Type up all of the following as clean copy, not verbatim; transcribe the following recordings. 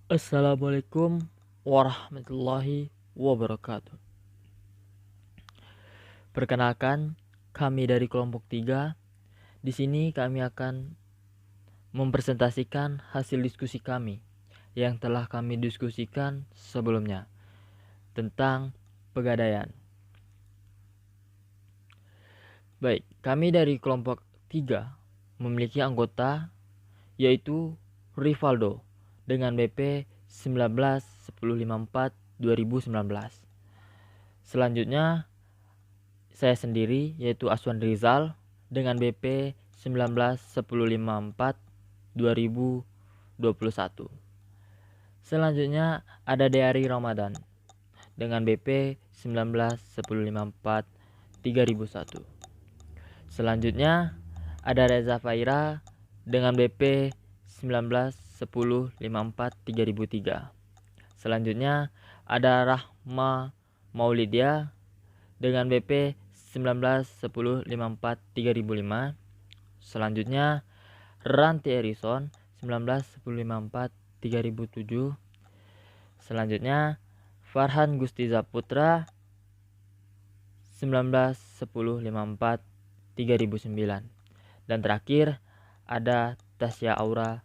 Assalamualaikum warahmatullahi wabarakatuh. Perkenalkan, kami dari kelompok 3. Di sini kami akan mempresentasikan hasil diskusi kami yang telah kami diskusikan sebelumnya tentang pegadaian. Baik, kami dari kelompok 3 memiliki anggota yaitu Rivaldo dengan BP 19-1054-2019. Selanjutnya saya sendiri yaitu Aswan Rizal dengan BP 19-1054-2021. Selanjutnya ada Deari Ramadan dengan BP 19-1054-3001. Selanjutnya ada Reza Faira dengan BP 19-1054-3003. Selanjutnya ada Rahma Maulidia dengan BP 19-1054-3005. Selanjutnya Ranti Erison 19-1054-3007. Selanjutnya Farhan Gustiza Putra 19-1054-3009. Dan terakhir ada Tasya Aura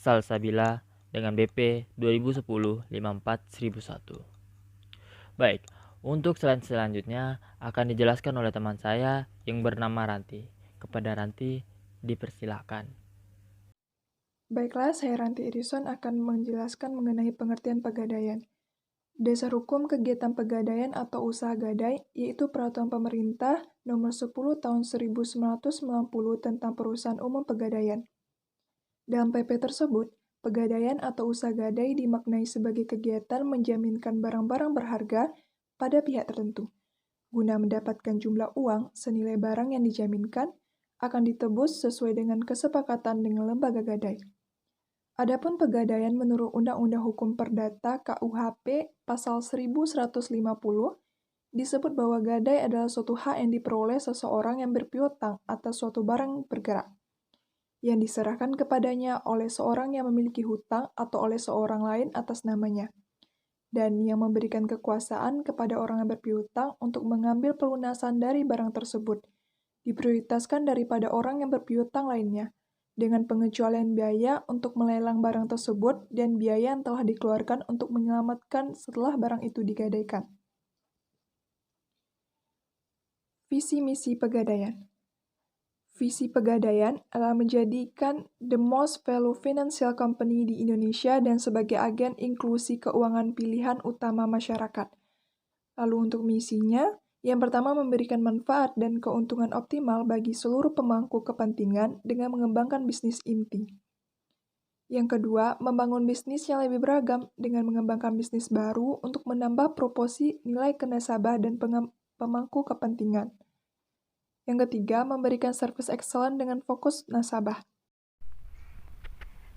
Salsabila dengan BP 2010-54-1001. Baik, untuk slide selanjutnya akan dijelaskan oleh teman saya yang bernama Ranti. Kepada Ranti dipersilakan. Baiklah, saya Ranti Edison akan menjelaskan mengenai pengertian pegadaian. Dasar hukum kegiatan pegadaian atau usaha gadai yaitu Peraturan Pemerintah Nomor 10 Tahun 1990 tentang Perusahaan Umum Pegadaian. Dalam PP tersebut, pegadaian atau usaha gadai dimaknai sebagai kegiatan menjaminkan barang-barang berharga pada pihak tertentu. Guna mendapatkan jumlah uang senilai barang yang dijaminkan akan ditebus sesuai dengan kesepakatan dengan lembaga gadai. Adapun pegadaian menurut Undang-Undang Hukum Perdata KUHP Pasal 1150 disebut bahwa gadai adalah suatu hak yang diperoleh seseorang yang berpiutang atas suatu barang bergerak yang diserahkan kepadanya oleh seorang yang memiliki hutang atau oleh seorang lain atas namanya, dan yang memberikan kekuasaan kepada orang yang berpiutang untuk mengambil pelunasan dari barang tersebut, diprioritaskan daripada orang yang berpiutang lainnya, dengan pengecualian biaya untuk melelang barang tersebut dan biaya yang telah dikeluarkan untuk menyelamatkan setelah barang itu digadaikan. Visi misi pegadaian. Visi pegadaian adalah menjadikan the most value financial company di Indonesia dan sebagai agen inklusi keuangan pilihan utama masyarakat. Lalu untuk misinya, yang pertama memberikan manfaat dan keuntungan optimal bagi seluruh pemangku kepentingan dengan mengembangkan bisnis inti. Yang kedua, membangun bisnis yang lebih beragam dengan mengembangkan bisnis baru untuk menambah proporsi nilai ke nasabah dan pemangku kepentingan. Yang ketiga, memberikan service excellent dengan fokus nasabah.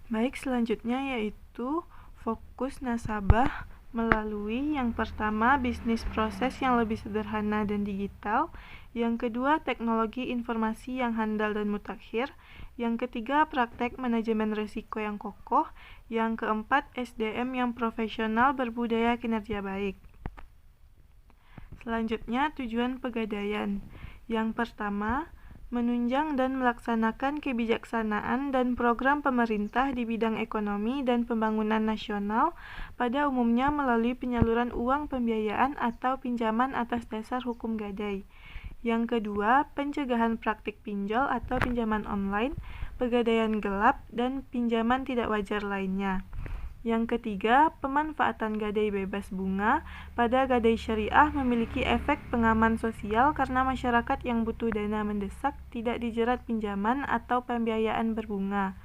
Baik, selanjutnya yaitu fokus nasabah melalui yang pertama bisnis proses yang lebih sederhana dan digital, yang kedua teknologi informasi yang handal dan mutakhir, yang ketiga praktek manajemen risiko yang kokoh, yang keempat SDM yang profesional berbudaya kinerja baik. Selanjutnya tujuan pegadaian. Yang pertama, menunjang dan melaksanakan kebijaksanaan dan program pemerintah di bidang ekonomi dan pembangunan nasional, pada umumnya melalui penyaluran uang pembiayaan atau pinjaman atas dasar hukum gadai. Yang kedua, pencegahan praktik pinjol atau pinjaman online, pegadaian gelap, dan pinjaman tidak wajar lainnya. Yang ketiga, pemanfaatan gadai bebas bunga pada gadai syariah memiliki efek pengaman sosial karena masyarakat yang butuh dana mendesak tidak dijerat pinjaman atau pembiayaan berbunga.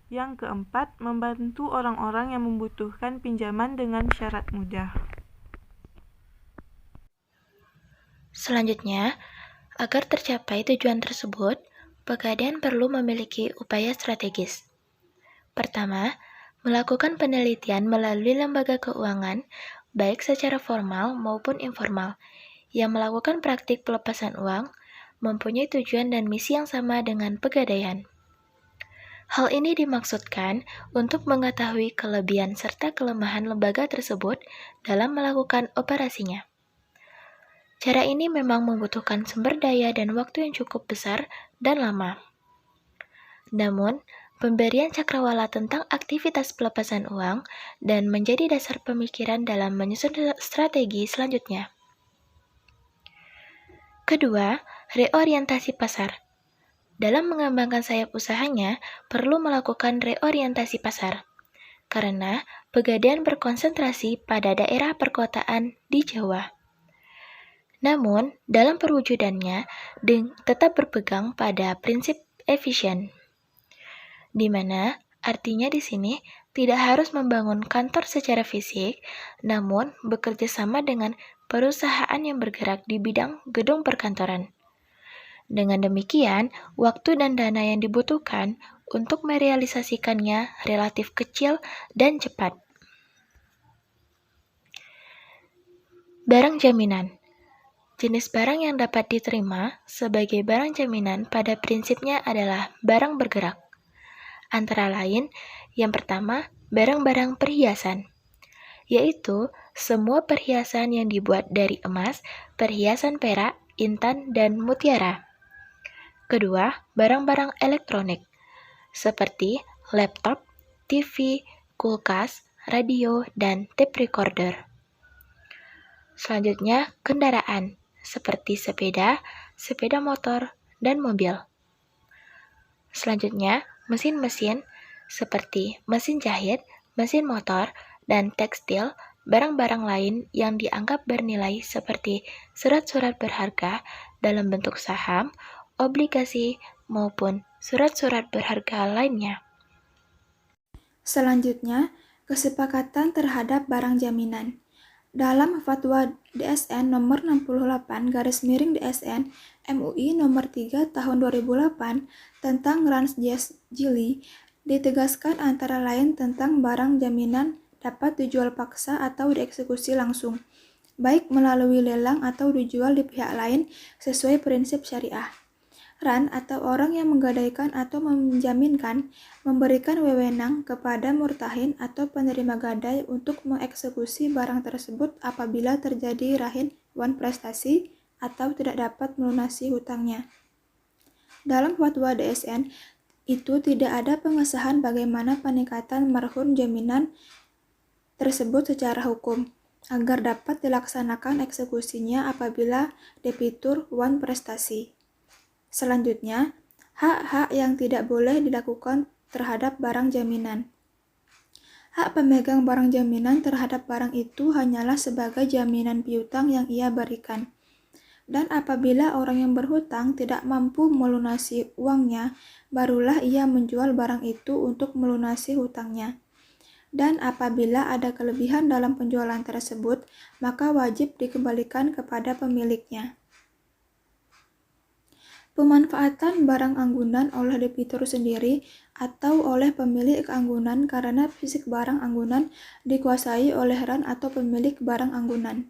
Yang keempat, membantu orang-orang yang membutuhkan pinjaman dengan syarat mudah. Selanjutnya, agar tercapai tujuan tersebut, pegadaian perlu memiliki upaya strategis. Pertama, melakukan penelitian melalui lembaga keuangan, baik secara formal maupun informal, yang melakukan praktik pelepasan uang, mempunyai tujuan dan misi yang sama dengan pegadaian. Hal ini dimaksudkan untuk mengetahui kelebihan serta kelemahan lembaga tersebut dalam melakukan operasinya. Cara ini memang membutuhkan sumber daya dan waktu yang cukup besar dan lama. Namun, pemberian cakrawala tentang aktivitas pelepasan uang dan menjadi dasar pemikiran dalam menyusun strategi selanjutnya. Kedua, reorientasi pasar. Dalam mengembangkan sayap usahanya, perlu melakukan reorientasi pasar, karena Pegadaian berkonsentrasi pada daerah perkotaan di Jawa. Namun, dalam perwujudannya, tetap berpegang pada prinsip efisien, di mana artinya di sini tidak harus membangun kantor secara fisik, namun bekerja sama dengan perusahaan yang bergerak di bidang gedung perkantoran. Dengan demikian, waktu dan dana yang dibutuhkan untuk merealisasikannya relatif kecil dan cepat. Barang jaminan. Jenis barang yang dapat diterima sebagai barang jaminan pada prinsipnya adalah barang bergerak. Antara lain, yang pertama, barang-barang perhiasan, yaitu semua perhiasan yang dibuat dari emas, perhiasan perak, intan, dan mutiara. Kedua, barang-barang elektronik, seperti laptop, TV, kulkas, radio, dan tape recorder. Selanjutnya, kendaraan, seperti sepeda, sepeda motor, dan mobil. Selanjutnya, mesin-mesin, seperti mesin jahit, mesin motor, dan tekstil, barang-barang lain yang dianggap bernilai seperti surat-surat berharga dalam bentuk saham, obligasi, maupun surat-surat berharga lainnya. Selanjutnya, kesepakatan terhadap barang jaminan. Dalam Fatwa DSN nomor 68/DSN MUI nomor 3 tahun 2008 tentang Ransjili ditegaskan antara lain tentang barang jaminan dapat dijual paksa atau dieksekusi langsung, baik melalui lelang atau dijual di pihak lain sesuai prinsip syariah. Ran atau orang yang menggadaikan atau menjaminkan memberikan wewenang kepada murtahin atau penerima gadai untuk mengeksekusi barang tersebut apabila terjadi rahin wan prestasi atau tidak dapat melunasi hutangnya. Dalam fatwa DSN itu tidak ada pengesahan bagaimana peningkatan marhun jaminan tersebut secara hukum agar dapat dilaksanakan eksekusinya apabila debitur wan prestasi. Selanjutnya, hak-hak yang tidak boleh dilakukan terhadap barang jaminan. Hak pemegang barang jaminan terhadap barang itu hanyalah sebagai jaminan piutang yang ia berikan. Dan apabila orang yang berhutang tidak mampu melunasi uangnya, barulah ia menjual barang itu untuk melunasi hutangnya. Dan apabila ada kelebihan dalam penjualan tersebut, maka wajib dikembalikan kepada pemiliknya. Pemanfaatan barang anggunan oleh debitur sendiri atau oleh pemilik anggunan karena fisik barang anggunan dikuasai oleh ran atau pemilik barang anggunan.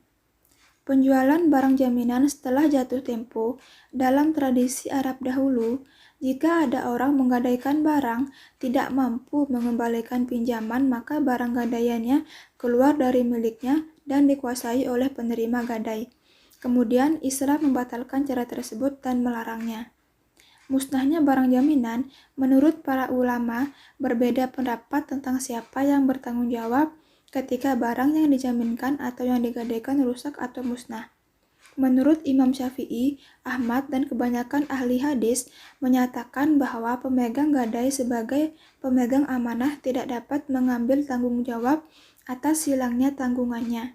Penjualan barang jaminan setelah jatuh tempo. Dalam tradisi Arab dahulu, jika ada orang menggadaikan barang tidak mampu mengembalikan pinjaman, maka barang gadaiannya keluar dari miliknya dan dikuasai oleh penerima gadai. Kemudian Islam membatalkan cara tersebut dan melarangnya. Musnahnya barang jaminan, menurut para ulama, berbeda pendapat tentang siapa yang bertanggung jawab ketika barang yang dijaminkan atau yang digadaikan rusak atau musnah. Menurut Imam Syafi'i, Ahmad, dan kebanyakan ahli hadis menyatakan bahwa pemegang gadai sebagai pemegang amanah tidak dapat mengambil tanggung jawab atas hilangnya tanggungannya.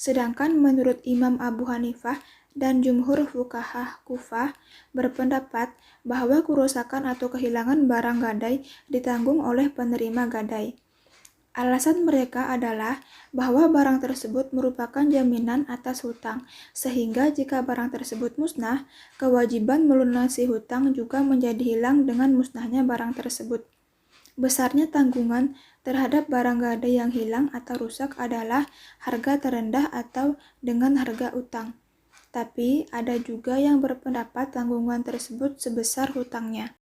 Sedangkan menurut Imam Abu Hanifah dan jumhur fuqaha Kufah berpendapat bahwa kerusakan atau kehilangan barang gadai ditanggung oleh penerima gadai. Alasan mereka adalah bahwa barang tersebut merupakan jaminan atas hutang, sehingga jika barang tersebut musnah, kewajiban melunasi hutang juga menjadi hilang dengan musnahnya barang tersebut. Besarnya tanggungan terhadap barang gadai yang hilang atau rusak adalah harga terendah atau dengan harga utang. Tapi ada juga yang berpendapat tanggungan tersebut sebesar hutangnya.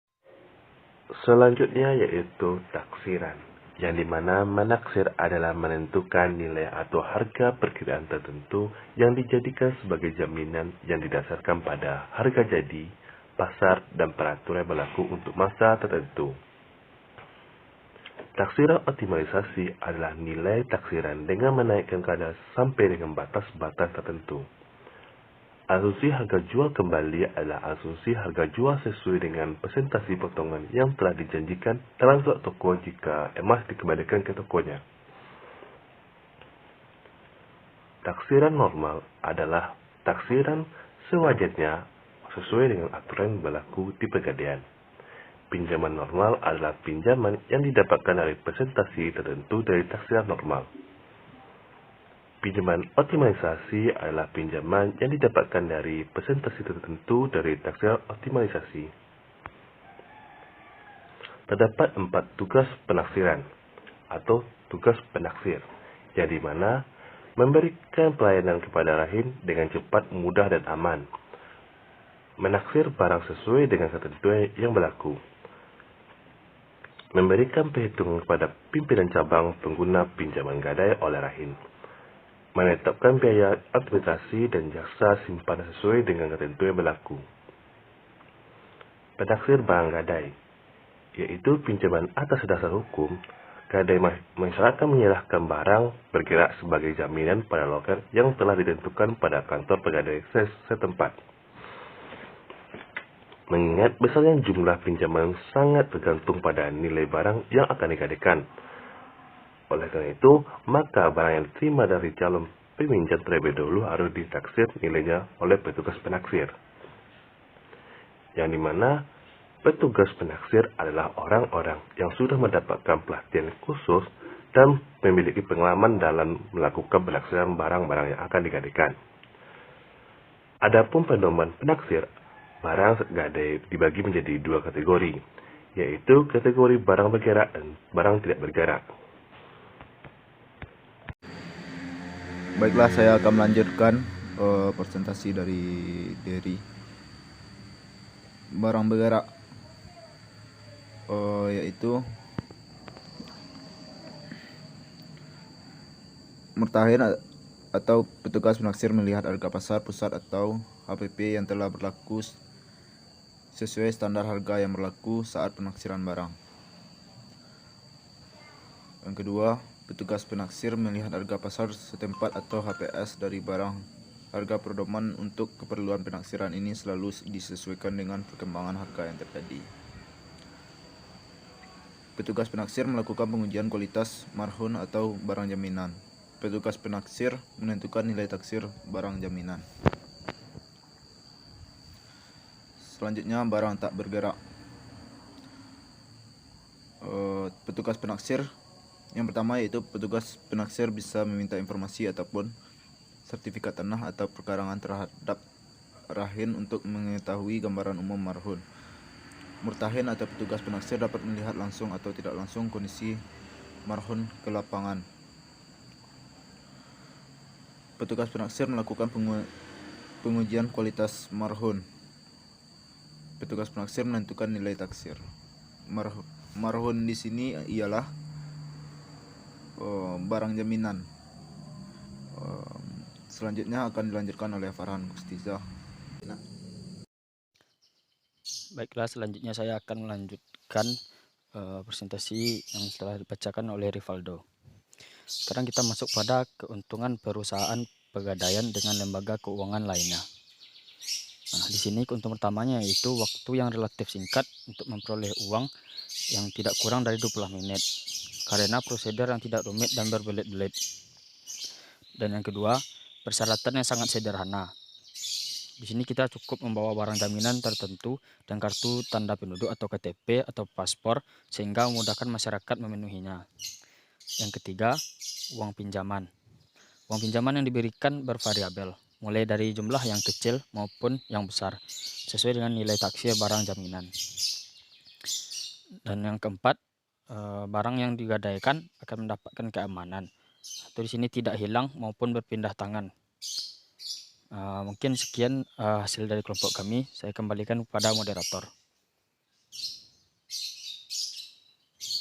Selanjutnya yaitu taksiran, yang dimana menaksir adalah menentukan nilai atau harga perkiraan tertentu yang dijadikan sebagai jaminan yang didasarkan pada harga jadi, pasar, dan peraturan yang berlaku untuk masa tertentu. Taksiran optimalisasi adalah nilai taksiran dengan menaikkan kadar sampai dengan batas-batas tertentu. Asumsi harga jual kembali adalah asumsi harga jual sesuai dengan persentase potongan yang telah dijanjikan dalam suatu toko jika emas dikembalikan ke tokonya. Taksiran normal adalah taksiran sewajarnya sesuai dengan aturan yang berlaku di pegadaian. Pinjaman normal adalah pinjaman yang didapatkan dari persentase tertentu dari taksiran normal. Pinjaman optimalisasi adalah pinjaman yang didapatkan dari persentase tertentu dari taksiran optimalisasi. Terdapat 4 tugas penaksiran atau tugas penaksir, yang dimana memberikan pelayanan kepada rahin dengan cepat, mudah, dan aman. Menaksir barang sesuai dengan ketentuan yang berlaku. Memberikan perhitungan kepada pimpinan cabang pengguna pinjaman gadai oleh rahin. Menetapkan biaya administrasi dan jasa simpanan sesuai dengan ketentuan yang berlaku. Penaksir barang gadai, yaitu pinjaman atas dasar hukum. Gadai mensyaratkan menyerahkan barang bergerak sebagai jaminan pada loker yang telah ditentukan pada kantor pegadaian setempat. Mengingat besarnya jumlah pinjaman sangat tergantung pada nilai barang yang akan digadaikan. Oleh karena itu, maka barang yang diterima dari calon peminjam terlebih dahulu harus ditaksir nilainya oleh petugas penaksir. Yang dimana petugas penaksir adalah orang-orang yang sudah mendapatkan pelatihan khusus dan memiliki pengalaman dalam melakukan penaksiran barang-barang yang akan digadaikan. Adapun pedoman penaksir, barang gadai dibagi menjadi 2 kategori, yaitu kategori barang bergerak dan barang tidak bergerak. Baiklah, saya akan melanjutkan presentasi dari barang bergerak, yaitu murtahin atau petugas penaksir melihat harga pasar pusat atau HPP yang telah berlaku sesuai standar harga yang berlaku saat penaksiran barang. Yang kedua, petugas penaksir melihat harga pasar setempat atau HPS dari barang. Harga pedoman untuk keperluan penaksiran ini selalu disesuaikan dengan perkembangan harga yang terjadi. Petugas penaksir melakukan pengujian kualitas marhun atau barang jaminan. Petugas penaksir menentukan nilai taksir barang jaminan. Selanjutnya, barang tak bergerak. Petugas penaksir yang pertama yaitu petugas penaksir bisa meminta informasi ataupun sertifikat tanah atau perkarangan terhadap rahin untuk mengetahui gambaran umum marhun. Murtahin atau petugas penaksir dapat melihat langsung atau tidak langsung kondisi marhun ke lapangan. Petugas penaksir melakukan pengujian kualitas marhun. Petugas penaksir menentukan nilai taksir. Marhun di sini ialah barang jaminan. Selanjutnya akan dilanjutkan oleh Farhan Gustiza. Baiklah, selanjutnya saya akan melanjutkan presentasi yang telah dibacakan oleh Rivaldo. Sekarang kita masuk pada keuntungan perusahaan pegadaian dengan lembaga keuangan lainnya. Nah, di sini keuntungan pertamanya yaitu waktu yang relatif singkat untuk memperoleh uang yang tidak kurang dari 20 menit. Karena prosedur yang tidak rumit dan berbelit-belit. Dan yang kedua, persyaratan yang sangat sederhana. Di sini kita cukup membawa barang jaminan tertentu dan kartu tanda penduduk atau KTP atau paspor sehingga memudahkan masyarakat memenuhinya. Yang ketiga, uang pinjaman. Uang pinjaman yang diberikan bervariabel, mulai dari jumlah yang kecil maupun yang besar, sesuai dengan nilai taksir barang jaminan. Dan yang keempat, barang yang digadaikan akan mendapatkan keamanan atau di sini tidak hilang maupun berpindah tangan. Mungkin sekian hasil dari kelompok kami. Saya kembalikan kepada moderator.